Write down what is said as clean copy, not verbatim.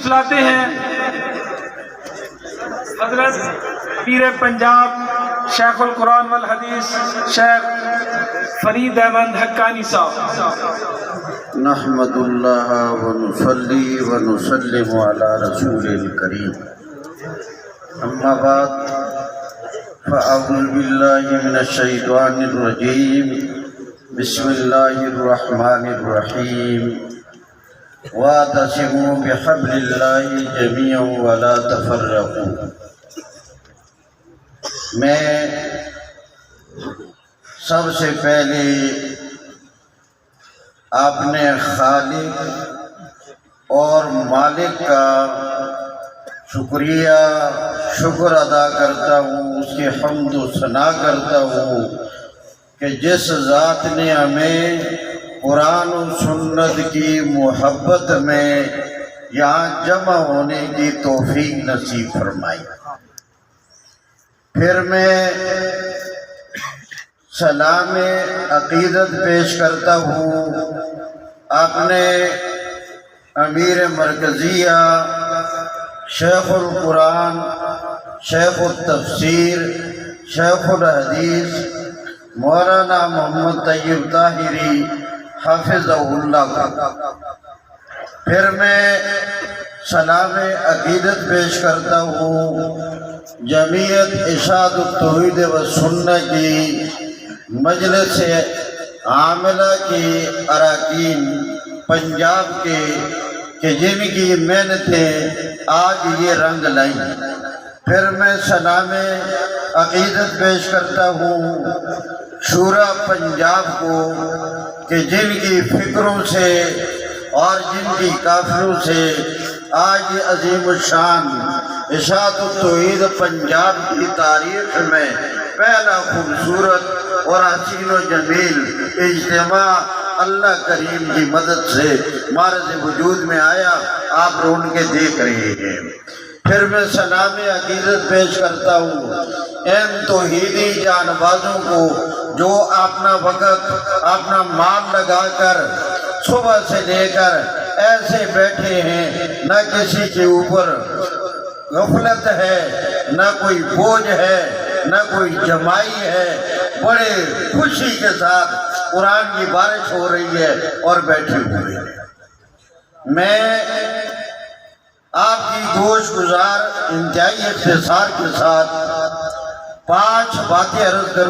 تشریف لاتے ہیں حضرت پیر پنجاب شیخ القرآن والحدیث شیخ فرید احمد حقانی صاحب۔ نحمد اللہ ونصلی ونسلم علی رسول الکریم، اما بعد فاعوذ باللہ من الشیطان الرجیم، بسم اللہ الرحمن الرحیم، واعتصموا بحبل اللہ جميعا ولا تفرقوا۔ میں سب سے پہلے اپنے خالق اور مالک کا شکر ادا کرتا ہوں، اس کی حمد و ثنا کرتا ہوں کہ جس ذات نے ہمیں قرآن و سنت کی محبت میں یہاں جمع ہونے کی توفیق نصیب فرمائی۔ پھر میں سلام عقیدت پیش کرتا ہوں اپنے امیر مرکزیہ شیخ القرآن، شیخ التفسیر، شیخ الحدیث مولانا محمد طیب طاہری حافظہ اللہ کو۔ پھر میں سلام عقیدت پیش کرتا ہوں جمعیت ارشاد التوحید و سنت کی مجلس عاملہ کی اراکین پنجاب کے کہ جن کی محنتیں آج یہ رنگ لائیں۔ پھر میں سلام عقیدت پیش کرتا ہوں شورا پنجاب کو کہ جن کی فکروں سے اور جن کی قافلوں سے آج عظیم الشان ارشاد التوحید پنجاب کی تاریخ میں پہلا خوبصورت اور حسین و جمیل اجتماع اللہ کریم کی مدد سے معرض وجود میں آیا، آپ رون کے دیکھ رہے ہیں۔ پھر میں سلام عقیدت پیش کرتا ہوں ان توحیدی جانبازوں کو جو اپنا وقت اپنا مال لگا کر صبح سے لے کر ایسے بیٹھے ہیں، نہ کسی کے اوپر غفلت ہے، نہ کوئی بوجھ ہے، نہ کوئی جمائی ہے، بڑے خوشی کے ساتھ قرآن کی بارش ہو رہی ہے اور بیٹھے ہوئے ہیں۔ میں آپ کی گوش گزار انتہائی اختصار کے ساتھ 5 باتیں عرض کروں۔